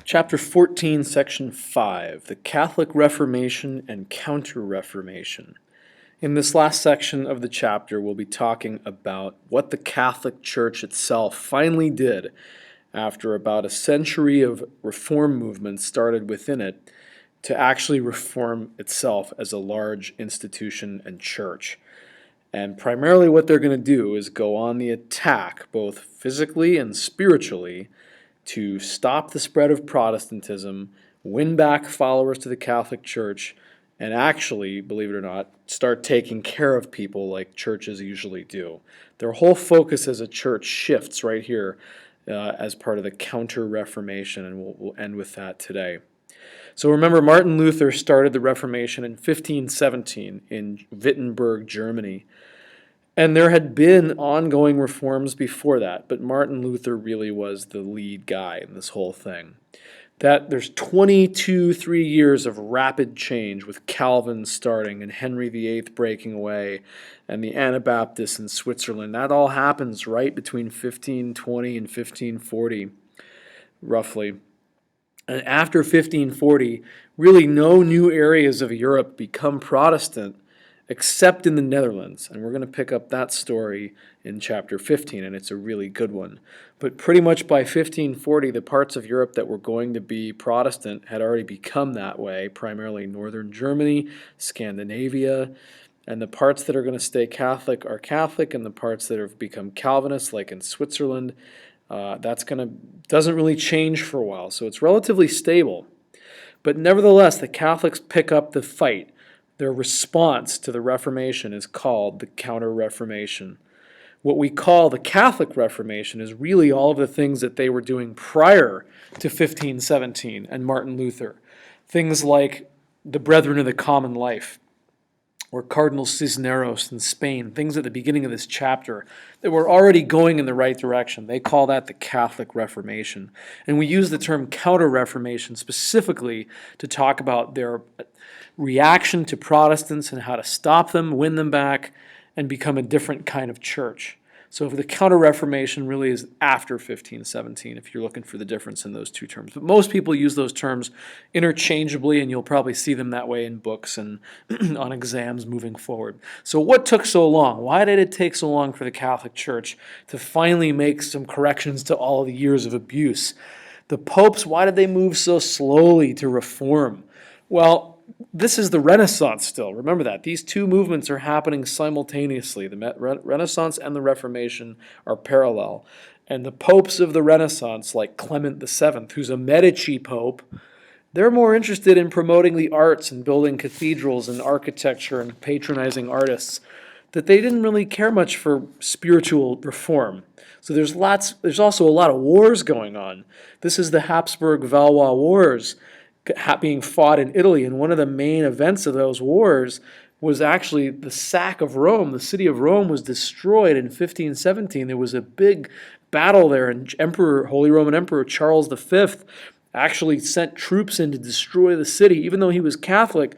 Chapter 14, Section 5, the Catholic Reformation and Counter-Reformation. In this last section of the chapter, we'll be talking about what the Catholic Church itself finally did after about a century of reform movements started within it to actually reform itself as a large institution and church. And primarily what they're going to do is go on the attack, both physically and spiritually, to stop the spread of Protestantism, win back followers to the Catholic Church, and actually, believe it or not, start taking care of people like churches usually do. Their whole focus as a church shifts right here as part of the Counter-Reformation, and we'll end with that today. So remember, Martin Luther started the Reformation in 1517 in Wittenberg, Germany. And there had been ongoing reforms before that, but Martin Luther really was the lead guy in this whole thing. That there's 3 years of rapid change with Calvin starting and Henry VIII breaking away and the Anabaptists in Switzerland. That all happens right between 1520 and 1540, roughly. And after 1540, really no new areas of Europe become Protestant except in the Netherlands. And we're going to pick up that story in chapter 15, and it's a really good one. But pretty much by 1540, the parts of Europe that were going to be Protestant had already become that way, primarily northern Germany, Scandinavia, and the parts that are going to stay Catholic are Catholic, and the parts that have become Calvinist, like in Switzerland, doesn't really change for a while, so it's relatively stable. But nevertheless, the Catholics pick up the fight. Their response to the Reformation is called the Counter-Reformation. What we call the Catholic Reformation is really all of the things that they were doing prior to 1517 and Martin Luther. Things like the Brethren of the Common Life, or Cardinal Cisneros in Spain, things at the beginning of this chapter that were already going in the right direction. They call that the Catholic Reformation. And we use the term Counter-Reformation specifically to talk about their reaction to Protestants and how to stop them, win them back, and become a different kind of church. So the Counter-Reformation really is after 1517 if you're looking for the difference in those two terms. But most people use those terms interchangeably, and you'll probably see them that way in books and on exams moving forward. So what took so long? Why did it take so long for the Catholic Church to finally make some corrections to all the years of abuse? The popes, why did they move so slowly to reform? Well, this is the Renaissance still. Remember that. These two movements are happening simultaneously. The Renaissance and the Reformation are parallel. And the popes of the Renaissance, like Clement VII, who's a Medici pope, they're more interested in promoting the arts and building cathedrals and architecture and patronizing artists, that they didn't really care much for spiritual reform. So there's also a lot of wars going on. This is the Habsburg-Valois Wars being fought in Italy, and one of the main events of those wars was actually the sack of Rome. The city of Rome was destroyed in 1517. There was a big battle there, and Holy Roman Emperor Charles V actually sent troops in to destroy the city. Even though he was Catholic,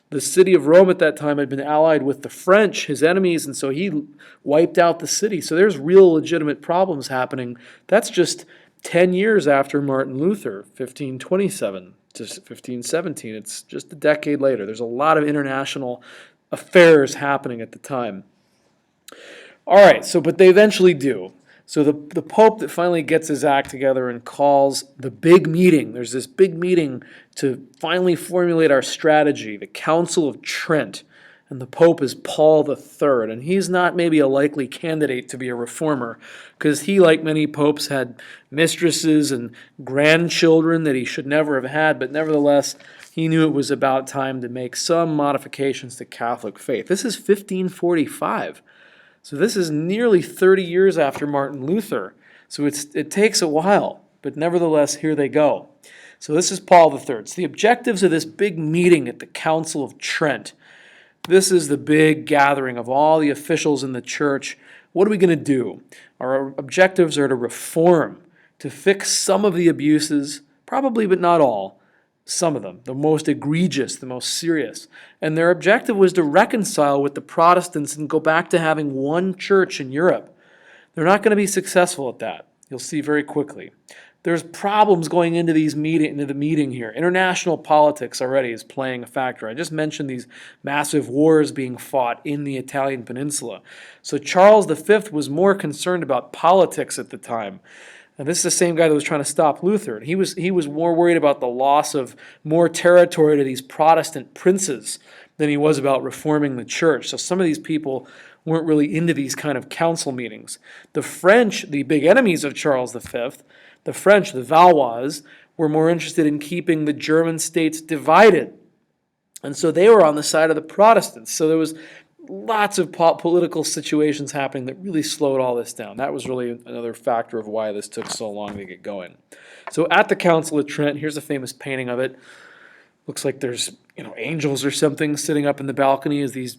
the city of Rome at that time had been allied with the French, his enemies, and so he wiped out the city. So there's real legitimate problems happening. That's just 10 years after Martin Luther, 1527 to 1517. It's just a decade later. There's a lot of international affairs happening at the time. All right, but they eventually do. So the Pope that finally gets his act together and calls the big meeting. There's this big meeting to finally formulate our strategy, the Council of Trent. And the Pope is Paul III, and he's not maybe a likely candidate to be a reformer because he, like many popes, had mistresses and grandchildren that he should never have had, but nevertheless, he knew it was about time to make some modifications to Catholic faith. This is 1545, so this is nearly 30 years after Martin Luther, so it takes a while, but nevertheless, here they go. So this is Paul III. So the objectives of this big meeting at the Council of Trent. This is the big gathering of all the officials in the church. What are we going to do? Our objectives are to reform, to fix some of the abuses, probably but not all, some of them, the most egregious, the most serious. And their objective was to reconcile with the Protestants and go back to having one church in Europe. They're not going to be successful at that. You'll see very quickly. There's problems going into the meeting here. International politics already is playing a factor. I just mentioned these massive wars being fought in the Italian peninsula. So Charles V was more concerned about politics at the time. And this is the same guy that was trying to stop Luther. And he was more worried about the loss of more territory to these Protestant princes than he was about reforming the church. So some of these people weren't really into these kind of council meetings. The French, the big enemies of Charles V, the French, the Valois, were more interested in keeping the German states divided. And so they were on the side of the Protestants. So there was lots of political situations happening that really slowed all this down. That was really another factor of why this took so long to get going. So at the Council of Trent, here's a famous painting of it. Looks like there's angels or something sitting up in the balcony as these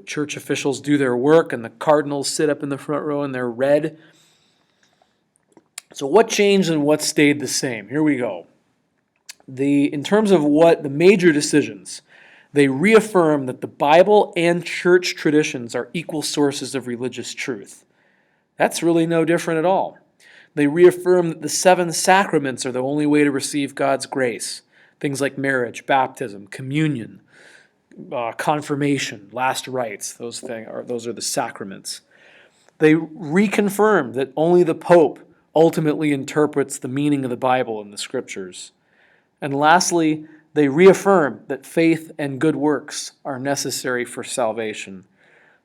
church officials do their work, and the cardinals sit up in the front row and they're red. So what changed and what stayed the same? Here we go. In terms of what the major decisions, they reaffirm that the Bible and church traditions are equal sources of religious truth. That's really no different at all. They reaffirm that the 7 sacraments are the only way to receive God's grace. Things like marriage, baptism, communion, confirmation, last rites, those are the sacraments. They reconfirm that only the Pope ultimately interprets the meaning of the Bible and the Scriptures. And lastly, they reaffirm that faith and good works are necessary for salvation.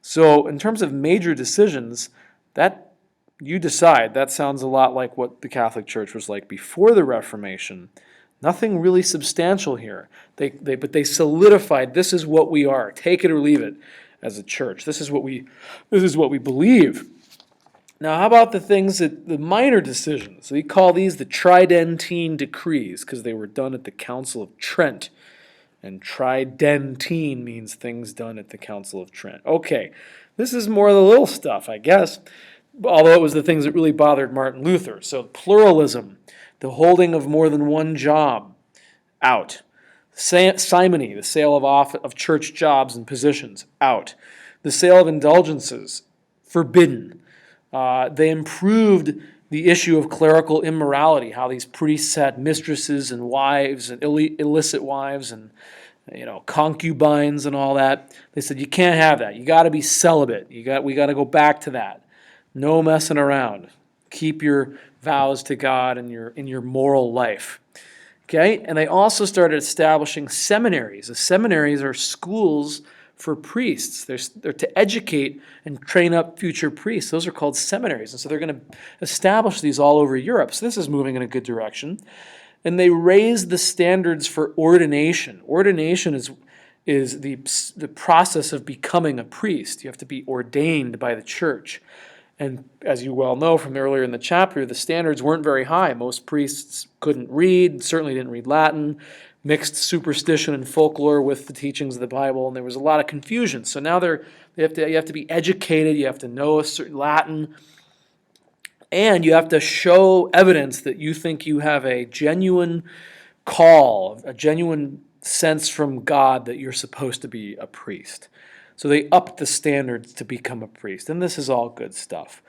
So in terms of major decisions, that you decide. That sounds a lot like what the Catholic Church was like before the Reformation. Nothing really substantial here. But they solidified, this is what we are. Take it or leave it as a church. This is what we believe. Now, how about the minor decisions? We call these the Tridentine decrees because they were done at the Council of Trent. And Tridentine means things done at the Council of Trent. Okay, this is more of the little stuff, I guess, although it was the things that really bothered Martin Luther. So pluralism, the holding of more than one job, out. Simony, the sale of church jobs and positions, out. The sale of indulgences, forbidden. They improved the issue of clerical immorality, how these priests had mistresses and wives and illicit wives and concubines and all that. They said you can't have that. You got to be celibate. We got to go back to that. No messing around. Keep your vows to God in your moral life. Okay? And they also started establishing seminaries. The seminaries are schools for priests. They're to educate and train up future priests. Those are called seminaries. And so they're going to establish these all over Europe. So this is moving in a good direction. And they raised the standards for ordination. Ordination is the process of becoming a priest. You have to be ordained by the church. And as you well know from earlier in the chapter, the standards weren't very high. Most priests couldn't read, certainly didn't read Latin, mixed superstition and folklore with the teachings of the Bible, and there was a lot of confusion. So now you have to be educated, you have to know a certain Latin, and you have to show evidence that you think you have a genuine call, a genuine sense from God that you're supposed to be a priest. So they upped the standards to become a priest, and this is all good stuff.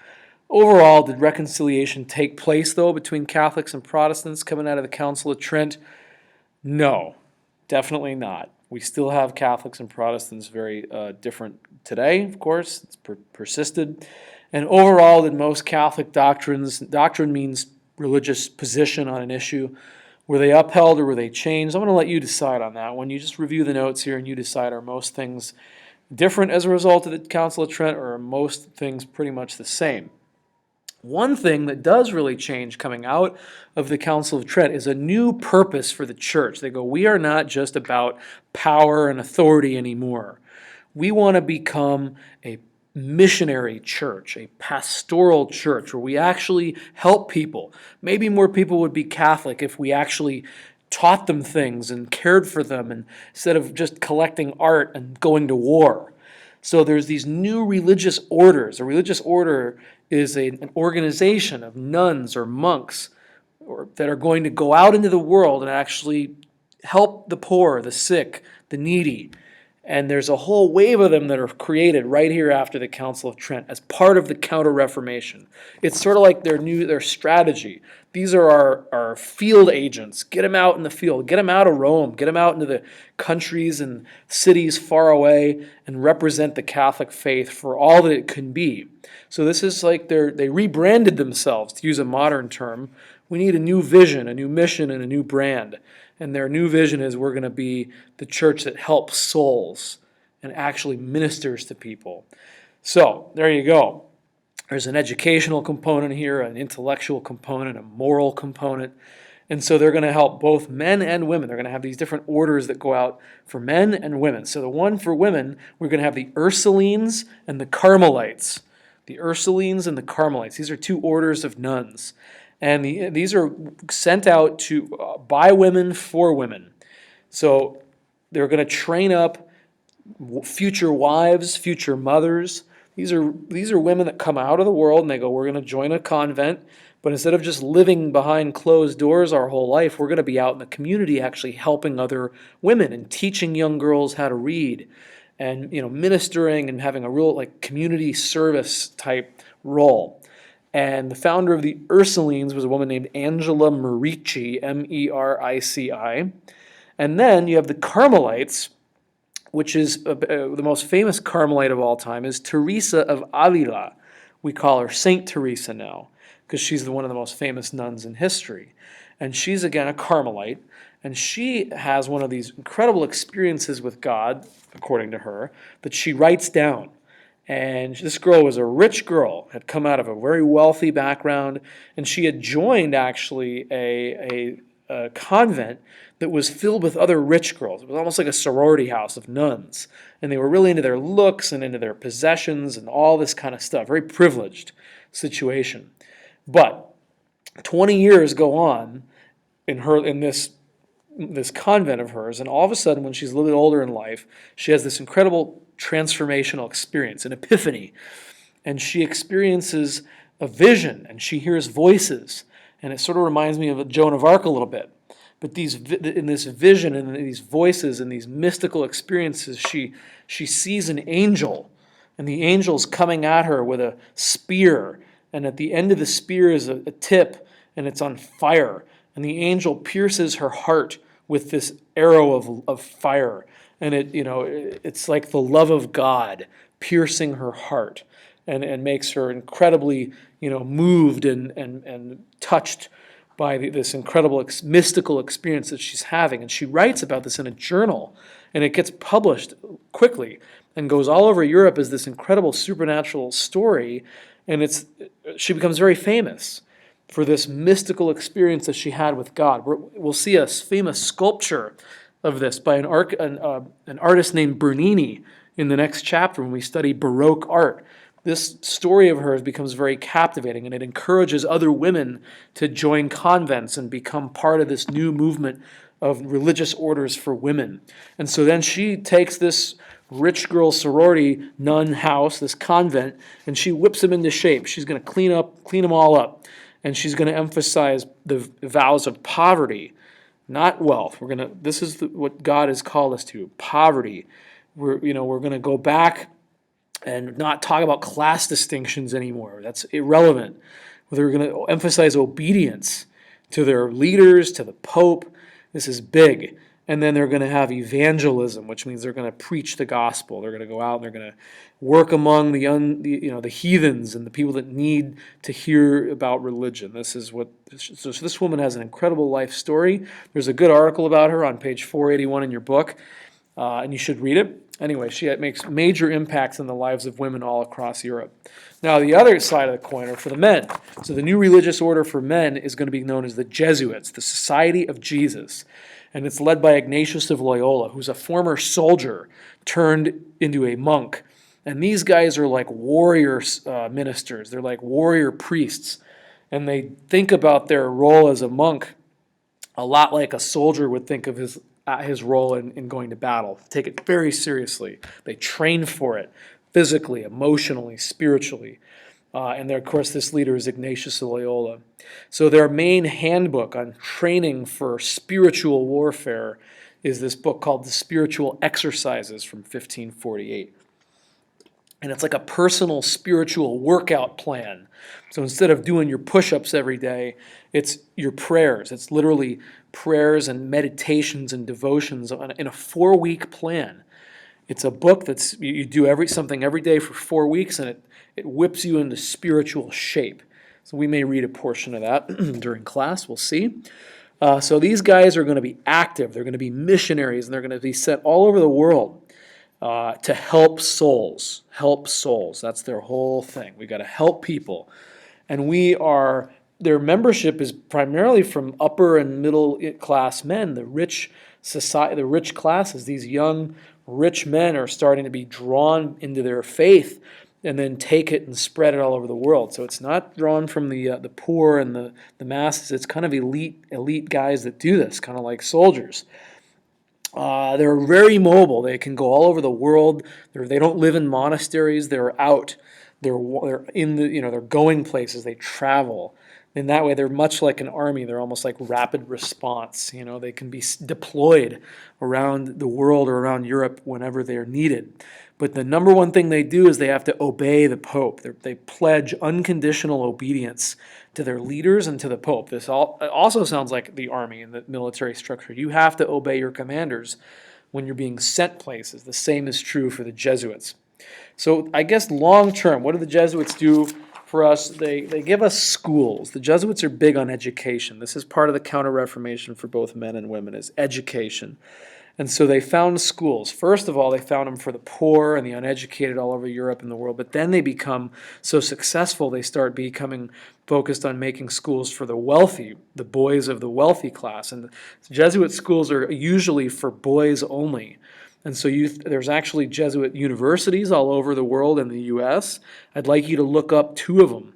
Overall, did reconciliation take place, though, between Catholics and Protestants coming out of the Council of Trent? No, definitely not. We still have Catholics and Protestants very different today, of course. It's persisted. And overall, did most Catholic doctrine means religious position on an issue, were they upheld or were they changed? I'm going to let you decide on that one. You just review the notes here and you decide, are most things different as a result of the Council of Trent, or are most things pretty much the same? One thing that does really change coming out of the Council of Trent is a new purpose for the church. They go, we are not just about power and authority anymore. We want to become a missionary church, a pastoral church, where we actually help people. Maybe more people would be Catholic if we actually taught them things and cared for them instead of just collecting art and going to war. So there's these new religious orders. A religious order is an organization of nuns or monks that are going to go out into the world and actually help the poor, the sick, the needy, And there's a whole wave of them that are created right here after the Council of Trent as part of the Counter-Reformation. It's sort of like their strategy. These are our field agents. Get them out in the field. Get them out of Rome. Get them out into the countries and cities far away and represent the Catholic faith for all that it can be. So this is like they rebranded themselves, to use a modern term. We need a new vision, a new mission, and a new brand. And their new vision is we're going to be the church that helps souls and actually ministers to people. So there you go. There's an educational component here, an intellectual component, a moral component. And so they're going to help both men and women. They're going to have these different orders that go out for men and women. So the one for women, we're going to have the Ursulines and the Carmelites. The Ursulines and the Carmelites. These are two orders of nuns. And these are sent out by women for women. So they're going to train up future wives, future mothers. These are women that come out of the world and they go, we're going to join a convent. But instead of just living behind closed doors our whole life, we're going to be out in the community actually helping other women and teaching young girls how to read and ministering and having a real like community service type role. And the founder of the Ursulines was a woman named Angela Merici, Merici. And then you have the Carmelites, which is the most famous Carmelite of all time, is Teresa of Avila. We call her Saint Teresa now, because she's one of the most famous nuns in history. And she's, again, a Carmelite, and she has one of these incredible experiences with God, according to her, that she writes down. And this girl was a rich girl, had come out of a very wealthy background, and she had joined actually a convent that was filled with other rich girls. It was almost like a sorority house of nuns. And they were really into their looks and into their possessions and all this kind of stuff. Very privileged situation. But 20 years go on in this convent of hers, and all of a sudden, when she's a little bit older in life, she has this incredible transformational experience, an epiphany, and she experiences a vision, and she hears voices, and it sort of reminds me of Joan of Arc a little bit. But in this vision and these voices and these mystical experiences, she sees an angel, and the angel's coming at her with a spear, and at the end of the spear is a tip, and it's on fire, and the angel pierces her heart with this arrow of fire. And it's like the love of God piercing her heart and makes her incredibly moved and touched by this incredible mystical experience that she's having. And she writes about this in a journal, and it gets published quickly and goes all over Europe as this incredible supernatural story. And she becomes very famous for this mystical experience that she had with God. We'll see a famous sculpture of this by an artist named Bernini in the next chapter when we study Baroque art. This story of hers becomes very captivating, and it encourages other women to join convents and become part of this new movement of religious orders for women. And so then she takes this rich girl sorority nun house, this convent, and she whips them into shape. She's going to clean them all up, and she's going to emphasize the vows of poverty, not wealth. This is what God has called us to, poverty. We're going to go back and not talk about class distinctions anymore. That's irrelevant. They're going to emphasize obedience to their leaders, to the Pope. This is big. And then they're going to have evangelism, which means they're going to preach the gospel. They're going to go out and they're going to work among the heathens and the people that need to hear about religion. So this woman has an incredible life story. There's a good article about her on page 481 in your book, and you should read it. Anyway, she makes major impacts in the lives of women all across Europe. Now, the other side of the coin are for the men. So the new religious order for men is going to be known as the Jesuits, the Society of Jesus. And it's led by Ignatius of Loyola, who's a former soldier turned into a monk. And these guys are like warrior ministers. They're like warrior priests. And they think about their role as a monk a lot like a soldier would think of his role in going to battle. Take it very seriously. They train for it physically, emotionally, spiritually. And of course, this leader is Ignatius of Loyola. So their main handbook on training for spiritual warfare is this book called The Spiritual Exercises from 1548. And it's like a personal spiritual workout plan. So instead of doing your push-ups every day, it's your prayers. It's literally prayers and meditations and devotions in a 4-week plan. It's a book that's you do something every day for 4 weeks, and it whips you into spiritual shape. So we may read a portion of that during class. We'll see. So these guys are going to be active. They're going to be missionaries, and they're going to be sent all over the world to help souls. Help souls. That's their whole thing. We got to help people, and their membership is primarily from upper and middle class men, the rich society, the rich classes. These young rich men are starting to be drawn into their faith and then take it and spread it all over the world. So it's not drawn from the poor and the masses. It's kind of elite guys that do this, kind of like soldiers. They're very mobile. They can go all over the world. They don't live in monasteries. They're out. They're in they're going places. They travel. In that way, they're much like an army. They're almost like rapid response. They can be deployed around the world or around Europe whenever they're needed. But the number one thing they do is they have to obey the Pope. They pledge unconditional obedience to their leaders and to the Pope. This also sounds like the army and the military structure. You have to obey your commanders when you're being sent places. The same is true for the Jesuits. So I guess long term, what do the Jesuits do for us? They give us schools. The Jesuits are big on education. This is part of the Counter-Reformation for both men and women, is education. And so they found schools. First of all, they found them for the poor and the uneducated all over Europe and the world. But then they become so successful, they start becoming focused on making schools for the wealthy, the boys of the wealthy class. And the Jesuit schools are usually for boys only. And so there's actually Jesuit universities all over the world in the U.S. I'd like you to look up 2 of them.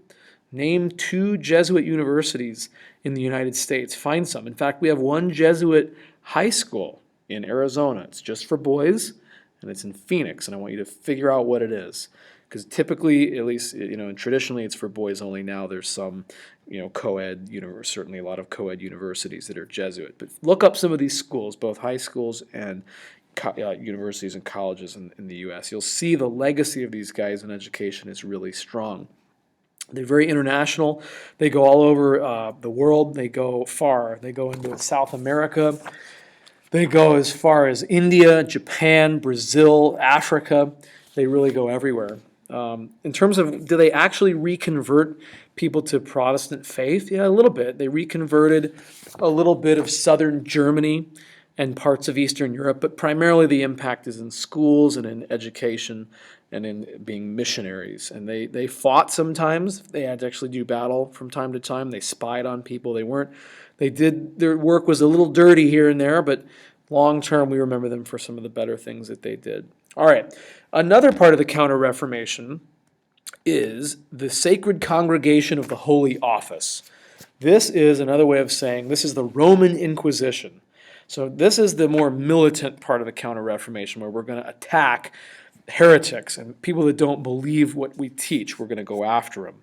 Name 2 Jesuit universities in the United States. Find some. In fact, we have one Jesuit high school in Arizona. It's just for boys, and it's in Phoenix, and I want you to figure out what it is. Because typically, at least, and traditionally it's for boys only. Now there's some, co-ed, certainly a lot of co-ed universities that are Jesuit. But look up some of these schools, both high schools and universities and colleges in the U.S. You'll see the legacy of these guys in education is really strong. They're very international. They go all over the world. They go far. They go into South America. They go as far as India, Japan, Brazil, Africa. They really go everywhere. In terms of, do they actually reconvert people to Protestant faith? Yeah, a little bit. They reconverted a little bit of southern Germany and parts of Eastern Europe, but primarily the impact is in schools and in education and in being missionaries. And they fought sometimes. They had to actually do battle from time to time. They spied on people. Their work was a little dirty here and there, but long term we remember them for some of the better things that they did. All right, another part of the Counter-Reformation is the Sacred Congregation of the Holy Office. This is another way of saying this is the Roman Inquisition. So this is the more militant part of the Counter-Reformation, where we're going to attack heretics and people that don't believe what we teach. We're going to go after them.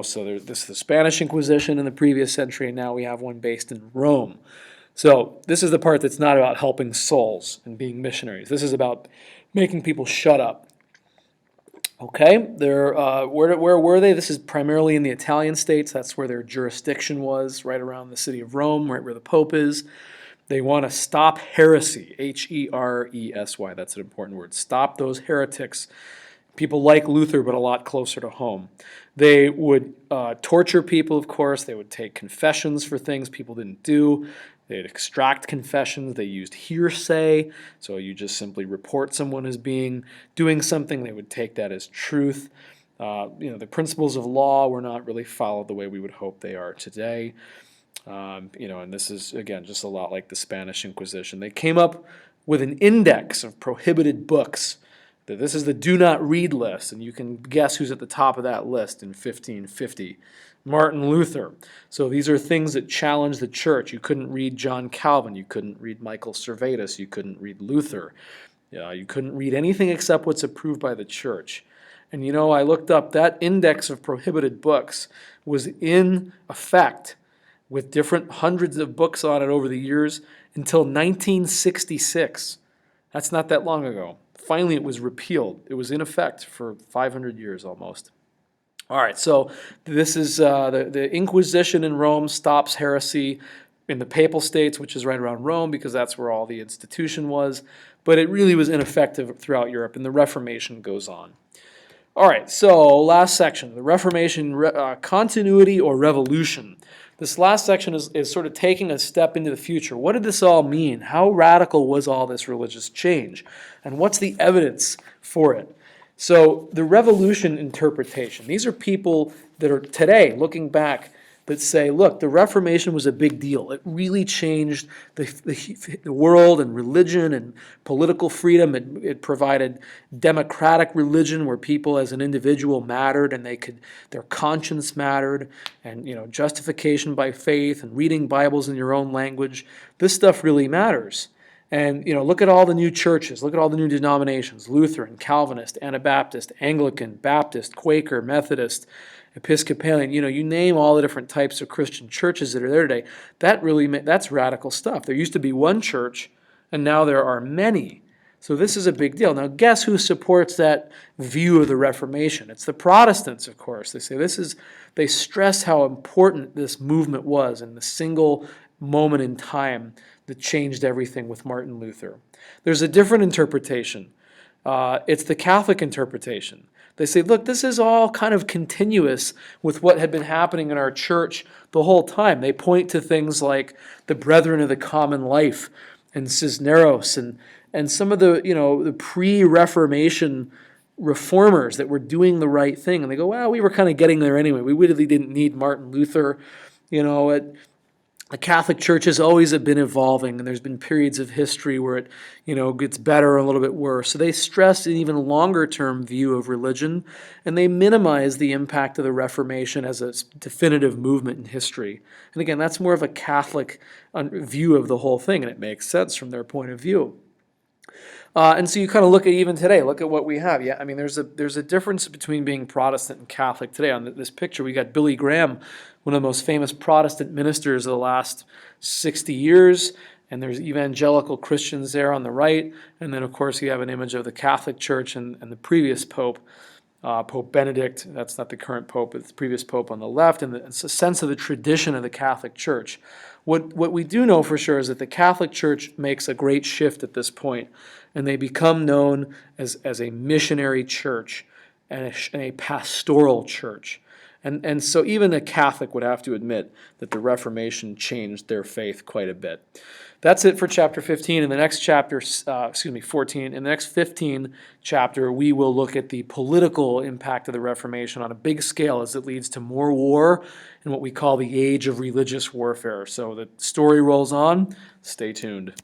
So this is the Spanish Inquisition in the previous century, and now we have one based in Rome. So this is the part that's not about helping souls and being missionaries. This is about making people shut up. Okay, where were they? This is primarily in the Italian states. That's where their jurisdiction was, right around the city of Rome, right where the Pope is. They want to stop heresy, Heresy. That's an important word. Stop those heretics. People like Luther, but a lot closer to home. They would torture people, of course. They would take confessions for things people didn't do. They'd extract confessions. They used hearsay. So you just simply report someone as doing something. They would take that as truth. The principles of law were not really followed the way we would hope they are today. And this is, again, just a lot like the Spanish Inquisition. They came up with an index of prohibited books. This is the do not read list, and you can guess who's at the top of that list in 1550. Martin Luther. So these are things that challenge the church. You couldn't read John Calvin. You couldn't read Michael Servetus. You couldn't read Luther. You couldn't read anything except what's approved by the church. And I looked up that index of prohibited books was in effect with different hundreds of books on it over the years until 1966. That's not that long ago. Finally, it was repealed. It was in effect for 500 years almost. All right, so this is the Inquisition in Rome stops heresy in the Papal States, which is right around Rome, because that's where all the institution was. But it really was ineffective throughout Europe, and the Reformation goes on. All right, so last section, the Reformation, continuity or revolution. This last section is sort of taking a step into the future. What did this all mean? How radical was all this religious change? And what's the evidence for it? So the revolution interpretation, these are people that are today looking back that say, look, the Reformation was a big deal. It really changed the world and religion and political freedom. It provided democratic religion where people as an individual mattered and their conscience mattered, and justification by faith and reading Bibles in your own language. This stuff really matters. And look at all the new churches, look at all the new denominations: Lutheran, Calvinist, Anabaptist, Anglican, Baptist, Quaker, Methodist, Episcopalian. You name all the different types of Christian churches that are there today. That's radical stuff. There used to be one church, and now there are many. So this is a big deal. Now, guess who supports that view of the Reformation? It's the Protestants, of course. They stress how important this movement was and the single moment in time that changed everything with Martin Luther. There's a different interpretation. It's the Catholic interpretation. They say, look, this is all kind of continuous with what had been happening in our church the whole time. They point to things like the Brethren of the Common Life and Cisneros and some of the pre-Reformation reformers that were doing the right thing. And they go, well, we were kind of getting there anyway. We really didn't need Martin Luther. The Catholic Church has always been evolving, and there's been periods of history where it, gets better or a little bit worse. So they stress an even longer-term view of religion, and they minimize the impact of the Reformation as a definitive movement in history. And again, that's more of a Catholic view of the whole thing, and it makes sense from their point of view. And so you kind of look at even today, look at what we have. Yeah, I mean, there's a difference between being Protestant and Catholic today. On this picture, we got Billy Graham, one of the most famous Protestant ministers of the last 60 years, and there's evangelical Christians there on the right. And then, of course, you have an image of the Catholic Church and the previous Pope, Pope Benedict. That's not the current Pope, but the previous Pope on the left, and it's a sense of the tradition of the Catholic Church. What we do know for sure is that the Catholic Church makes a great shift at this point, and they become known as a missionary church and a pastoral church. And so even a Catholic would have to admit that the Reformation changed their faith quite a bit. That's it for chapter 15. In the next chapter, 14, in the next 15 chapter, we will look at the political impact of the Reformation on a big scale as it leads to more war and what we call the age of religious warfare. So the story rolls on. Stay tuned.